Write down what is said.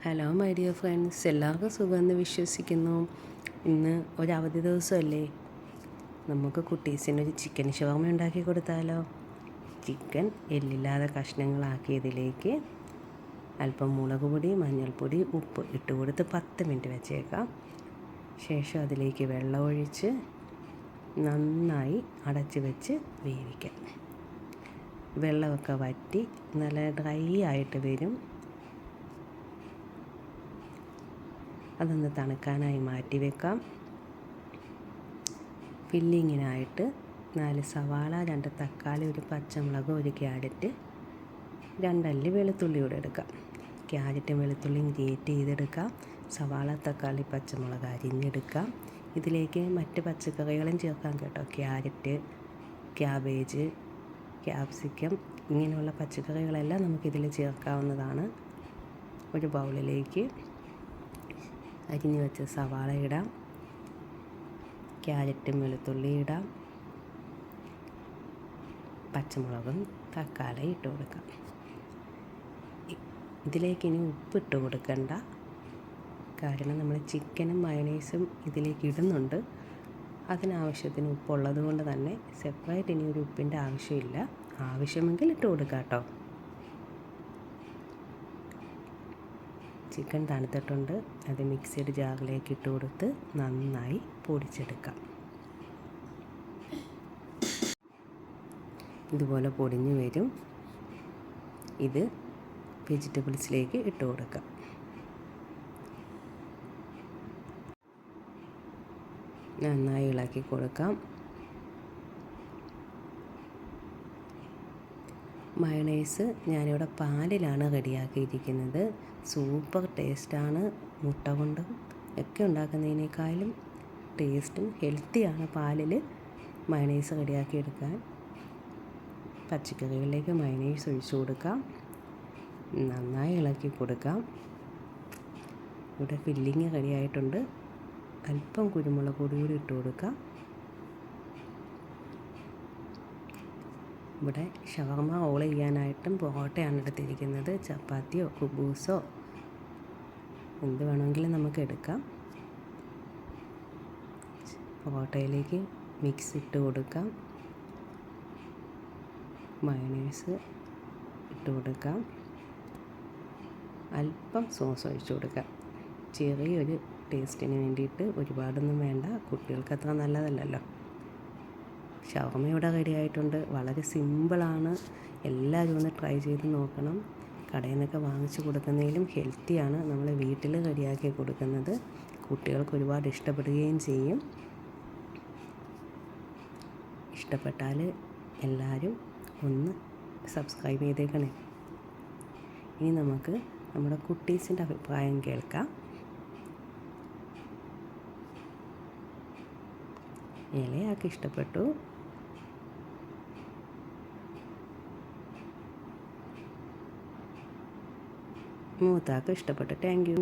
Hello my dear friends, എല്ലാവർക്കും സുഖമെന്ന് വിശ്വസിക്കുന്നു. ഇന്ന് ഒരു അവധി ദിവസമല്ലേ, നമുക്ക് കുട്ടീസിനൊരു ചിക്കൻ ഷവർമ ഉണ്ടാക്കി കൊടുത്താലോ. ചിക്കൻ എല്ലില്ലാതെ കഷ്ണങ്ങളാക്കിയതിലേക്ക് അല്പം മുളക് പൊടി, മഞ്ഞൾപ്പൊടി, ഉപ്പ് ഇട്ട് കൊടുത്ത് 10 മിനിറ്റ് വെച്ചേക്കാം. ശേഷം അതിലേക്ക് വെള്ളം ഒഴിച്ച് നന്നായി അടച്ച് വെച്ച് വേവിക്കാം. വെള്ളമൊക്കെ വറ്റി നല്ല ഡ്രൈ ആയിട്ട് വരും. അതൊന്ന് തണുക്കാനായി മാറ്റി വെക്കാം. ഫില്ലിങ്ങിനായിട്ട് 4 സവാള, 2 തക്കാളി, 1 പച്ചമുളക്, 1 ക്യാരറ്റ്, 2 അല്ലി വെളുത്തുള്ളി കൂടെ എടുക്കാം. ക്യാരറ്റും വെളുത്തുള്ളിയും ഗ്രേറ്റ് ചെയ്തെടുക്കാം. സവാള, തക്കാളി, പച്ചമുളക് അരിഞ്ഞെടുക്കാം. ഇതിലേക്ക് മറ്റ് പച്ചക്കറികളും ചേർക്കാം കേട്ടോ. ക്യാരറ്റ്, ക്യാബേജ്, ക്യാപ്സിക്കം ഇങ്ങനെയുള്ള പച്ചക്കറികളെല്ലാം നമുക്കിതിൽ ചേർക്കാവുന്നതാണ്. ഒരു ബൗളിലേക്ക് അരിഞ്ഞു വെച്ച സവാള ഇടാം, ക്യാരറ്റും വെളുത്തുള്ളി ഇടാം, പച്ചമുളകും തക്കാളി ഇട്ട് കൊടുക്കാം. ഇതിലേക്ക് ഇനി ഉപ്പിട്ട് കൊടുക്കണ്ട, കാരണം നമ്മൾ ചിക്കനും മയണൈസും ഇതിലേക്ക് ഇടുന്നുണ്ട്. അതിനാവശ്യത്തിന് ഉപ്പുള്ളത് കൊണ്ട് തന്നെ സെപ്പറേറ്റ് ഇനി ഒരു ഉപ്പിൻ്റെ ആവശ്യമില്ല. ആവശ്യമെങ്കിൽ ഇട്ട് കൊടുക്കാം കേട്ടോ. ചിക്കൻ തണുത്തിട്ടുണ്ട്. അത് മിക്സിയുടെ ജാറിലേക്ക് ഇട്ട് കൊടുത്ത് നന്നായി പൊടിച്ചെടുക്കാം. ഇതുപോലെ പൊടിഞ്ഞു വരും. ഇത് വെജിറ്റബിൾസിലേക്ക് ഇട്ട് കൊടുക്കാം. നന്നായി ഇളക്കി കൊടുക്കാം. മയണൈസ് ഞാനിവിടെ പാലിലാണ് റെഡിയാക്കിയിരിക്കുന്നത്. സൂപ്പർ ടേസ്റ്റാണ്. മുട്ട കൊണ്ടും ഒക്കെ ഉണ്ടാക്കുന്നതിനേക്കാളും ടേസ്റ്റും ഹെൽത്തിയാണ് പാലിൽ മയണൈസ് റെഡിയാക്കിയെടുക്കാൻ. പച്ചക്കറികളിലേക്ക് മയണൈസ് ഒഴിച്ചു കൊടുക്കാം. നന്നായി ഇളക്കി കൊടുക്കാം. ഇവിടെ ഫില്ലിങ് റെഡിയായിട്ടുണ്ട്. അല്പം കുരുമുളക് പൊടി കൂടി ഇട്ട് കൊടുക്കാം. ഇവിടെ ഷവർമ റോൾ ചെയ്യാനായിട്ടും പൊറോട്ടയാണ് എടുത്തിരിക്കുന്നത്. ചപ്പാത്തിയോ കുബൂസോ എന്ത് വേണമെങ്കിലും നമുക്ക് എടുക്കാം. പൊറോട്ടയിലേക്ക് മിക്സ് ഇട്ട് കൊടുക്കാം. മയണൈസ് ഇട്ട് കൊടുക്കാം. അല്പം സോസ് ഒഴിച്ചു കൊടുക്കാം. ചെറിയൊരു ടേസ്റ്റിന് വേണ്ടിയിട്ട്, ഒരുപാടൊന്നും വേണ്ട. കുട്ടികൾക്ക് അത്ര നല്ലതല്ലല്ലോ. ഷവർമ ഇവിടെ റെഡി ആയിട്ടുണ്ട്. വളരെ സിമ്പിളാണ്. എല്ലാവരും ഒന്ന് ട്രൈ ചെയ്ത് നോക്കണം. കടയിൽ നിന്നൊക്കെ വാങ്ങിച്ച് കൊടുക്കുന്നതിലും ഹെൽത്തിയാണ് നമ്മൾ വീട്ടിൽ റെഡിയാക്കി കൊടുക്കുന്നത്. കുട്ടികൾക്ക് ഒരുപാട് ഇഷ്ടപ്പെടുകയും ചെയ്യും. ഇഷ്ടപ്പെട്ടാൽ എല്ലാവരും ഒന്ന് സബ്സ്ക്രൈബ് ചെയ്തേക്കണേ. ഇനി നമുക്ക് നമ്മുടെ കുട്ടീസിൻ്റെ അഭിപ്രായം കേൾക്കാം. ഇലയാൾക്ക് ഇഷ്ടപ്പെട്ടു. മൂത്താൾക്ക് ഇഷ്ടപ്പെട്ടു. Thank you.